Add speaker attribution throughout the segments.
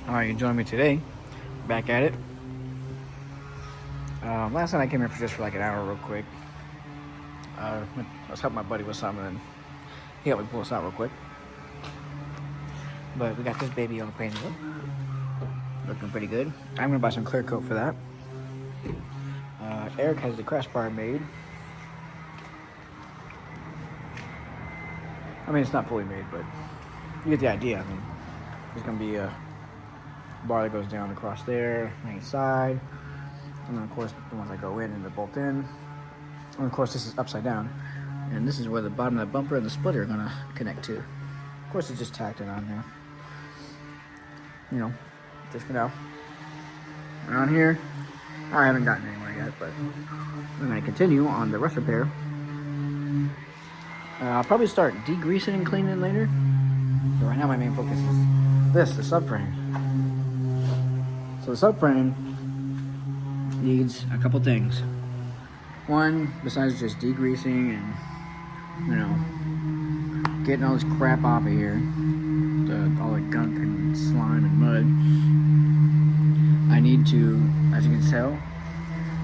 Speaker 1: Alright, you join me today. Back at it. Last night I came here for like an hour real quick. I was helping my buddy with something and he helped me pull this out real quick. But we got this baby all painted up. Looking pretty good. I'm gonna buy some clear coat for that. Eric has the crash bar made. I mean, it's not fully made, but you get the idea. I mean, there's gonna be a bar that goes down across there, on each side. And then, of course, the ones that go in and they bolt in. And, of course, this is upside down. And this is where the bottom of the bumper and the splitter are gonna connect to. Of course, it's just tacked it on there. You know, just for now. Around here, I haven't gotten anywhere yet, but I'm gonna continue on the rust repair. I'll probably start degreasing and cleaning later. But right now, my main focus is the subframe. So the subframe needs a couple things. One, besides just degreasing and, you know, getting all this crap off of here, all the gunk and slime and mud, I need to, as you can tell,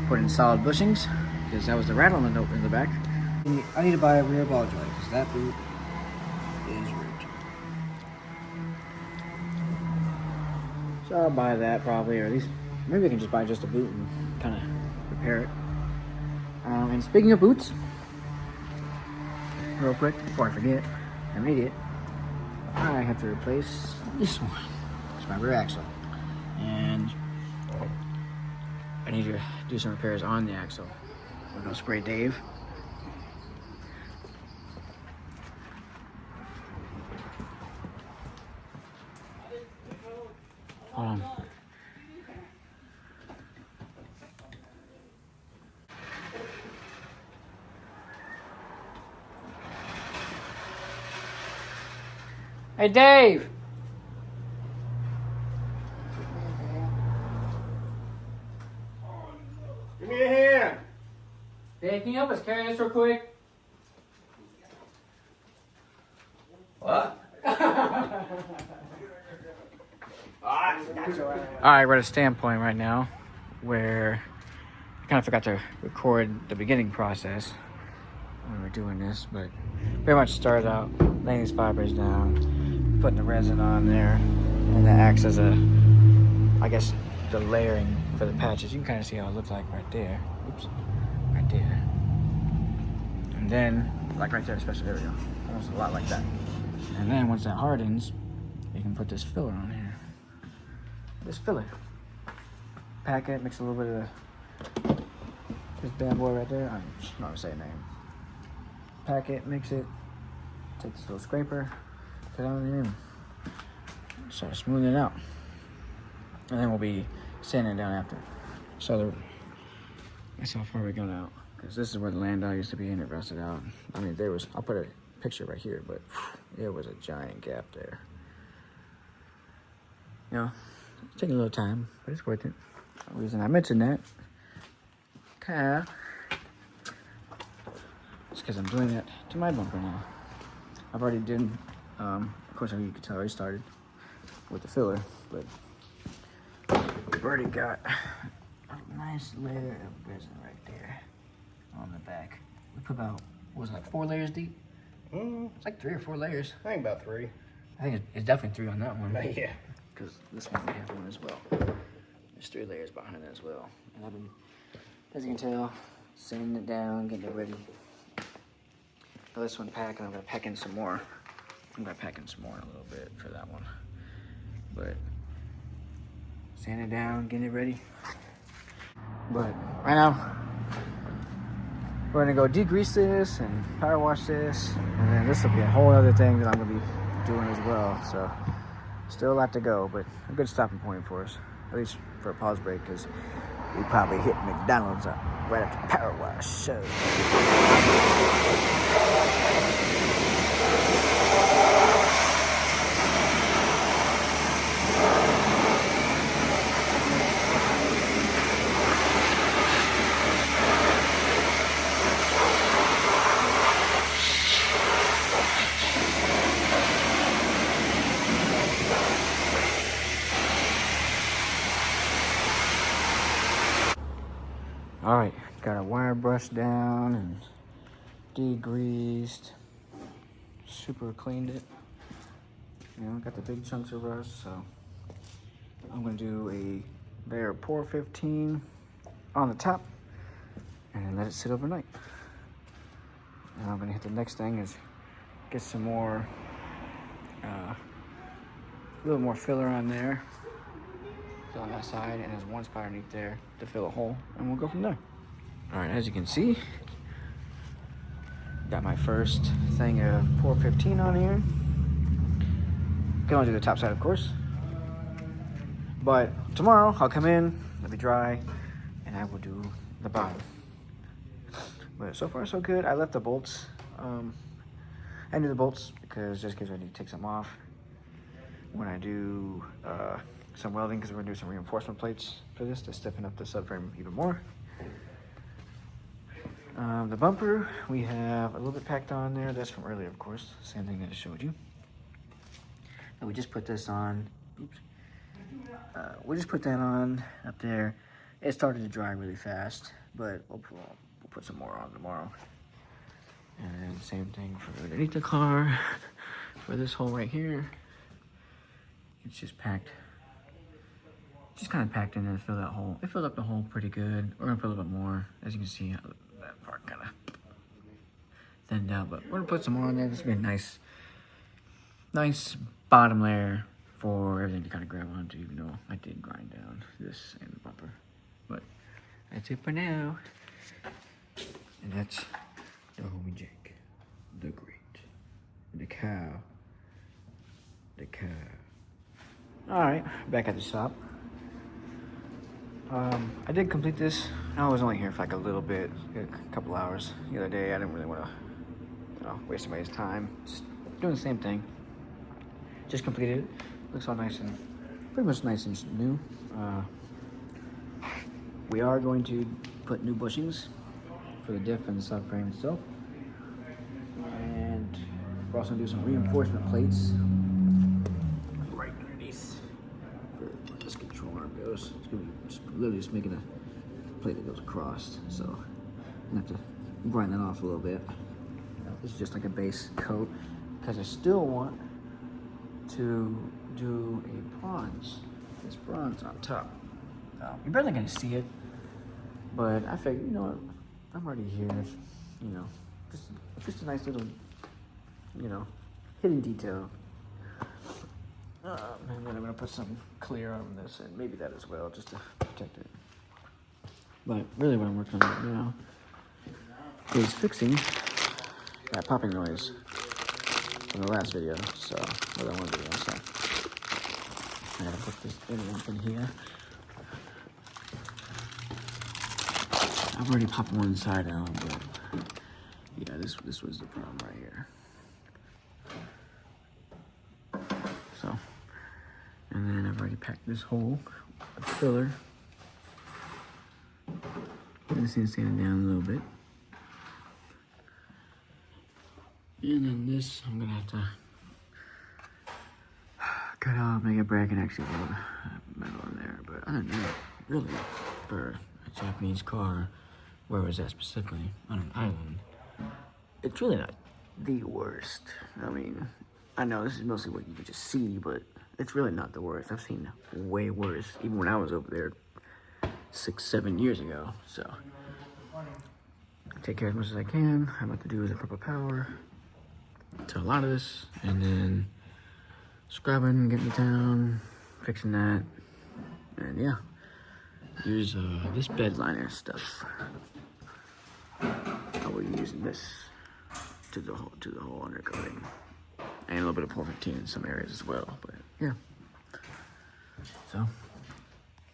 Speaker 1: put in solid bushings, because that was the rattle in the back. I need to buy a rear ball joint, because that boot is ripped. So I'll buy that probably, or at least maybe I can just buy just a boot and kind of repair it. And speaking of boots, real quick before I forget, I'm an idiot. I have to replace this one. It's my rear axle, and I need to do some repairs on the axle. I'm gonna spray Dave. Hold on. Hey, Dave!
Speaker 2: Give me a hand!
Speaker 1: Dave, can you help us carry this real quick?
Speaker 2: What?
Speaker 1: Alright, we're at a standpoint right now where I kind of forgot to record the beginning process when we were doing this, but pretty much started out laying these fibers down, putting the resin on there, and that acts as I guess, the layering for the patches. You can kind of see how it looks like right there. Oops, right there. And then, like right there, especially, there we go. Almost a lot like that. And then once that hardens, you can put this filler on here. This filler. Pack it, mix a little bit of this bad boy right there. I'm not gonna say a name. Pack it, mix it, take this little scraper, put it on there, and start smoothing it out. And then we'll be sanding it down after. So that's how far we go now. Because this is where the landau used to be and it rusted out. I mean, I'll put a picture right here, but there was a giant gap there. You know, it's taking a little time, but it's worth it. The reason I mentioned that, it's because I'm doing that to my bumper now. I've already done, of course, you can tell I already started with the filler, but we've already got a nice layer of resin right there on the back. We put about, what was it, like 4 layers deep? It's like 3 or 4 layers.
Speaker 2: I think about 3.
Speaker 1: I think it's definitely 3 on that one.
Speaker 2: Yeah.
Speaker 1: Because this one we have one as well. There's 3 layers behind it as well. And I've been, as you can tell, sanding it down, getting it ready. Now this one pack, and I'm gonna pack in some more. I'm gonna pack in some more in a little bit for that one. But sand it down, getting it ready. But right now, we're gonna go degrease this and power wash this, and then this will be a whole other thing that I'm gonna be doing as well. So still a lot to go, but a good stopping point for us, at least for a pause break, because we probably hit McDonald's up right after power wash. So. All right, got a wire brush down and degreased. Super cleaned it. You know, got the big chunks of rust, so I'm gonna do a layer of pour 15 on the top and let it sit overnight. And I'm gonna hit the next thing is get some more, a little more filler on there. Fill on that side, and there's one spot underneath there to fill a hole, and we'll go from there. All right, as you can see, got my first thing of pour 15 on here. Can only do the top side, of course. But tomorrow I'll come in, let it dry, and I will do the bottom. But so far so good. I left the bolts. I knew the bolts because just in case I need to take some off when I do some welding, because we're gonna do some reinforcement plates for this to stiffen up the subframe even more. The bumper, we have a little bit packed on there. That's from earlier, of course. Same thing that I showed you. And we just put this on. Oops. We just put that on up there. It started to dry really fast, but we'll put some more on tomorrow. And then same thing for underneath the car. For this hole right here, it's just packed. Just kind of packed in there to fill that hole. It filled up the hole pretty good. We're gonna put a little bit more. As you can see, that part kind of thinned out, but we're gonna put some more on there. This will be a nice bottom layer for everything to kind of grab onto, even though I did grind down this and the bumper. But that's it for now. And that's the homie Jake, the great, the cow. All right, back at the shop. I did complete this. I was only here for like a little bit, a couple hours the other day. I didn't really want to waste anybody's time. Just doing the same thing. Just completed it. Looks all nice and pretty much nice and new. We are going to put new bushings for the diff and the subframe itself. And we're also going to do some reinforcement plates right underneath where this control arm goes. It's going to be literally just making a plate that goes across. So I'm going to have to grind that off a little bit. This is just like a base coat because I still want to do a bronze. This bronze on top. You're barely going to see it, but I figured, you know what, I'm already here. You know, just a nice little, you know, hidden detail. And then I'm gonna put some clear on this and maybe that as well, just to protect it. But really what I'm working on right now is fixing that popping noise from the last video, so, or that one video, so. I gotta put this in here. I've already popped one side out, but yeah, this was the problem right here. So, and then I've already packed this hole with filler. This thing's sanding down a little bit. And then this, I'm gonna have to cut out, make a bracket, actually put metal in there. But I don't know, really, for a Japanese car, where was that specifically? On an island. It's really not the worst. I mean, I know this is mostly what you can just see, but it's really not the worst. I've seen way worse, even when I was over there 6-7 years ago. So, I take care as much as I can. I'm about to do is a proper power to a lot of this, and then scrubbing, getting it down, fixing that, and yeah, use this bed liner stuff. I will be using this to the whole undercoating, and a little bit of pour 15 in some areas as well. But yeah, so I'm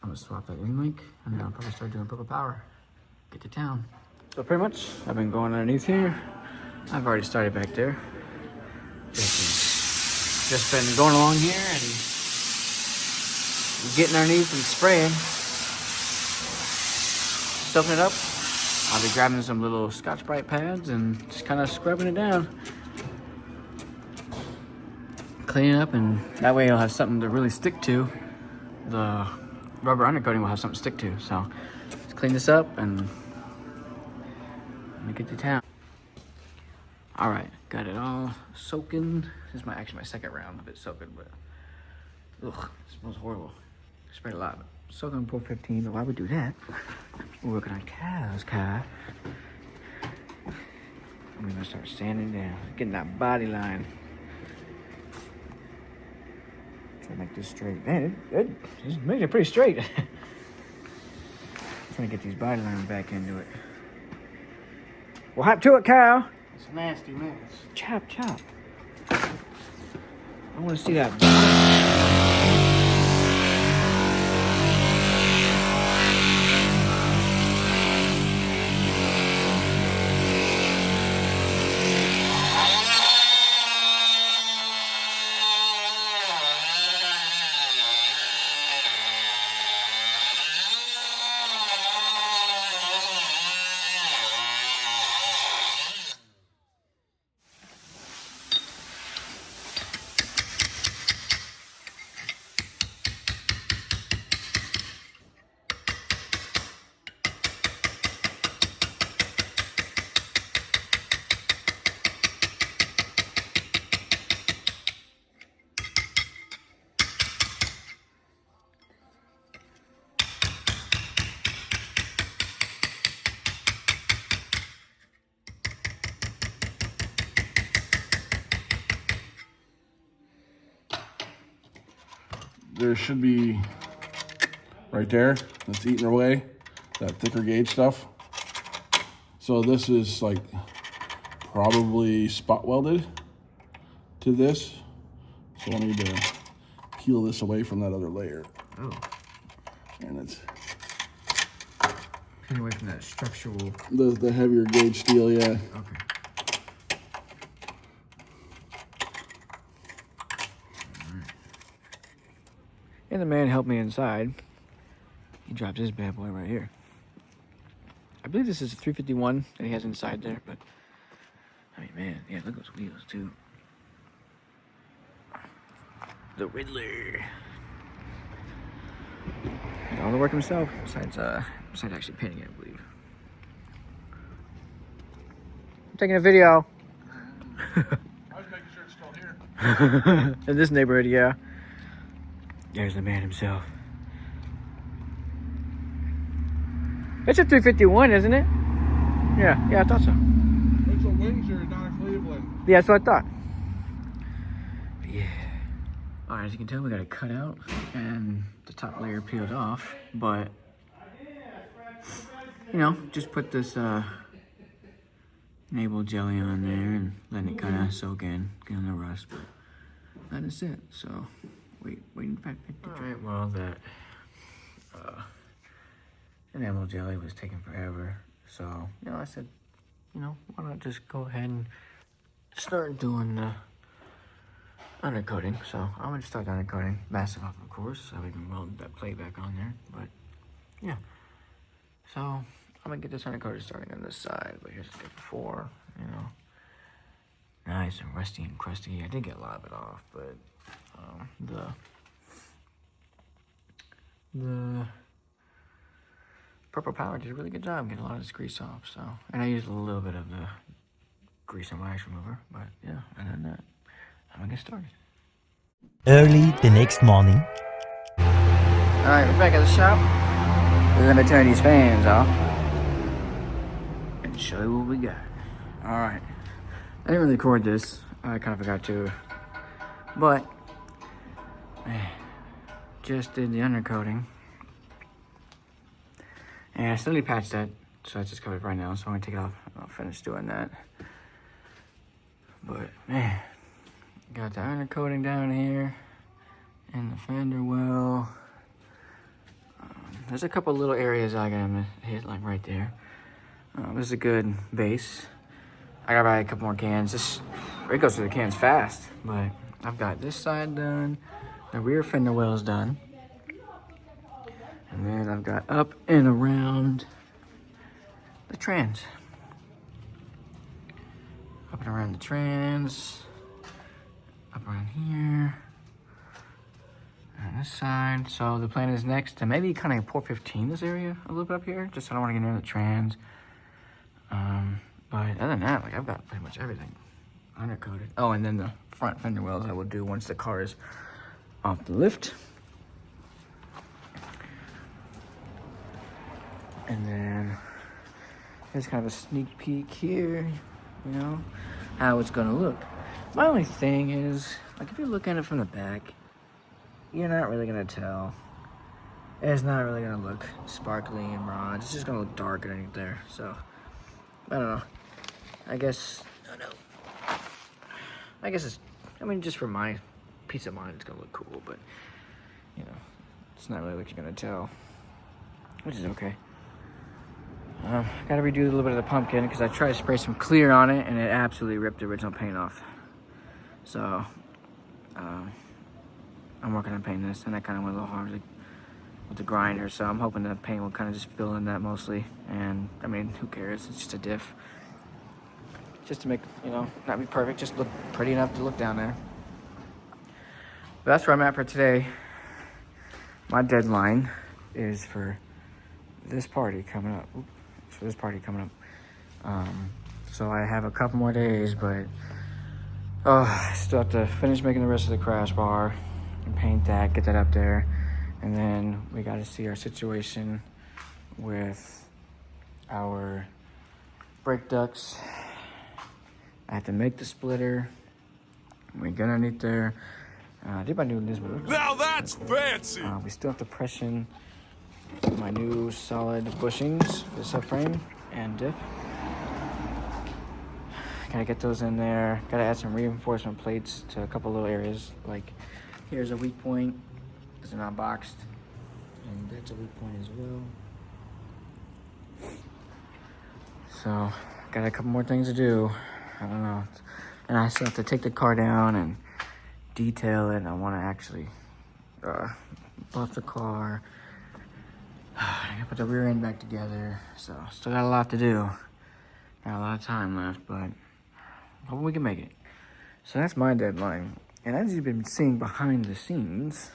Speaker 1: gonna swap that in link, and then I'll probably start doing purple power. Get to town. So pretty much, I've been going underneath here. I've already started back there. Just been going along here and getting underneath and spraying, stuffing it up. I'll be grabbing some little Scotch-Brite pads and just kind of scrubbing it down. Clean it up, and that way it'll have something to really stick to. The rubber undercoating will have something to stick to. So let's clean this up and Let me get to town. All right, got it all soaking. This is actually my second round of it soaking, but ugh, it smells horrible. Sprayed a lot. Soaking 415, but why would we do that? We're working on cows, Kai. I'm gonna start sanding down, getting that body line. Try to make this straight. Man, it made it pretty straight. Trying to get these body lines back into it. Well, hop to it, Kyle.
Speaker 2: It's a nasty mess.
Speaker 1: Chop, chop. I want to see that bottom.
Speaker 3: There should be right there, that's eating away, that thicker gauge stuff. So this is like probably spot welded to this. So I need to peel this away from that other layer.
Speaker 1: Oh.
Speaker 3: And it's
Speaker 1: Peel away from that structural.
Speaker 3: the heavier gauge steel, yeah.
Speaker 1: Okay. And the man helped me inside. He dropped his bad boy right here. I believe this is a 351 that he has inside there, but I mean, man, yeah, look at those wheels too. The Riddler. Did all the work himself, besides actually painting it, I believe. I'm taking a video.
Speaker 3: I was making sure it's still here.
Speaker 1: In this neighborhood, yeah. There's the man himself. It's a 351, isn't it? Yeah, I thought so.
Speaker 3: It's a Windsor, not a Cleveland.
Speaker 1: Yeah, that's what I thought. But yeah. Alright, as you can tell, we got it cut out and the top layer peeled off, but you know, just put this enable jelly on there and letting it kind of soak in, get on the rust, but that is it. So waiting for 50. Alright, well, that enamel jelly was taking forever, so you know, I said, you know, why not just go ahead and start doing the undercoating. So I'm gonna start undercoating, mask it off, of course, so we can weld that plate back on there. But yeah, so I'm gonna get this undercoated starting on this side. But here's the day before, you know, nice and rusty and crusty. I did get a lot of it off, but the purple powder did a really good job getting a lot of this grease off. So, and I used a little bit of the grease and wax remover. But yeah, other than that, I'm gonna get started.
Speaker 4: Early the next morning.
Speaker 1: Alright, we're back at the shop. Let me turn these fans off and show you what we got. Alright. I didn't really record this. I kind of forgot to. But, man, just did the undercoating. And I still patched that, so that's just covered right now. So I'm gonna take it off and I'll finish doing that. But, man, got the undercoating down here and the fender well. There's a couple little areas I gotta hit, like right there. This is a good base. I gotta buy a couple more cans. It goes through the cans fast, but I've got this side done. The rear fender well is done. And then I've got up and around the trans. Up and around the trans. Up around here. On this side. So the plan is next to maybe kind of 415 this area a little bit up here. Just so I don't want to get near the trans. But other than that, like I've got pretty much everything undercoated. Oh, and then the front fender wells I will do once the car is off the lift. And then here's kind of a sneak peek here, you know, how it's gonna look. My only thing is, like if you look at it from the back, you're not really gonna tell. It's not really gonna look sparkly and bronze. It's just gonna look dark underneath there. So, I don't know. I guess it's, I mean, just for my peace of mind, it's gonna look cool, but, you know, it's not really what you're gonna tell, which is okay. Gotta redo a little bit of the pumpkin because I tried to spray some clear on it and it absolutely ripped the original paint off. So, I'm working on painting this, and I kind of went a little hard with the grinder, so I'm hoping the paint will kind of just fill in that mostly. And I mean, who cares? It's just a diff. Just to make, you know, not be perfect, just look pretty enough to look down there. But that's where I'm at for today. My deadline is for this party coming up. Oops, for this party coming up. So I have a couple more days, but I still have to finish making the rest of the crash bar and paint that, get that up there. And then we got to see our situation with our brake ducts. I have to make the splitter. We get underneath there. I did my new Nismo.
Speaker 5: Now that's fancy!
Speaker 1: We still have to press in my new solid bushings for the subframe and diff. Gotta get those in there. Gotta add some reinforcement plates to a couple little areas. Like here's a weak point because they're not boxed, and that's a weak point as well. So got a couple more things to do. I don't know, and I still have to take the car down and detail it. I want to actually buff the car. I gotta put the rear end back together. So still got a lot to do. Got a lot of time left, but hoping we can make it. So that's my deadline. And as you've been seeing behind the scenes,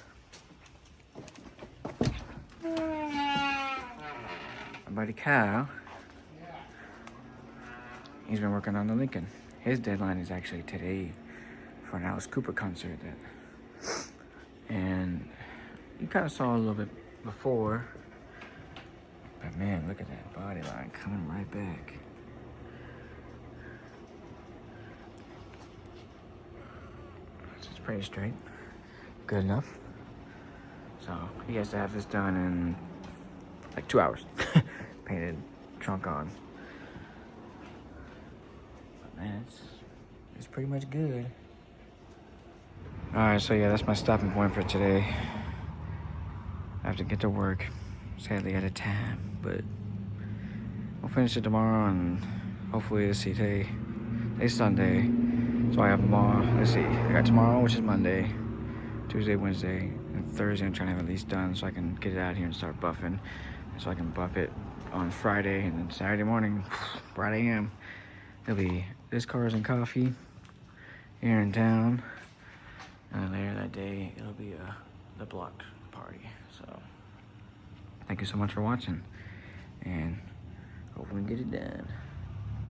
Speaker 1: my buddy Kyle, he's been working on the Lincoln. His deadline is actually today for an Alice Cooper concert. And you kind of saw a little bit before. But man, look at that body line coming right back. It's pretty straight. Good enough. So he has to have this done in like 2 hours. Painted, trunk on. But man, it's pretty much good. Alright, so yeah, that's my stopping point for today. I have to get to work. Sadly out of time, but we'll finish it tomorrow, and hopefully today's Sunday, so I have them all. Let's see, I got tomorrow, which is Monday, Tuesday, Wednesday, and Thursday. I'm trying to have at least done so I can get it out here and start buffing, so I can buff it on Friday, and then Saturday morning, bright AM, it'll be this Cars and Coffee here in town, and then later that day it'll be the block party. So thank you so much for watching, and hopefully we get it done.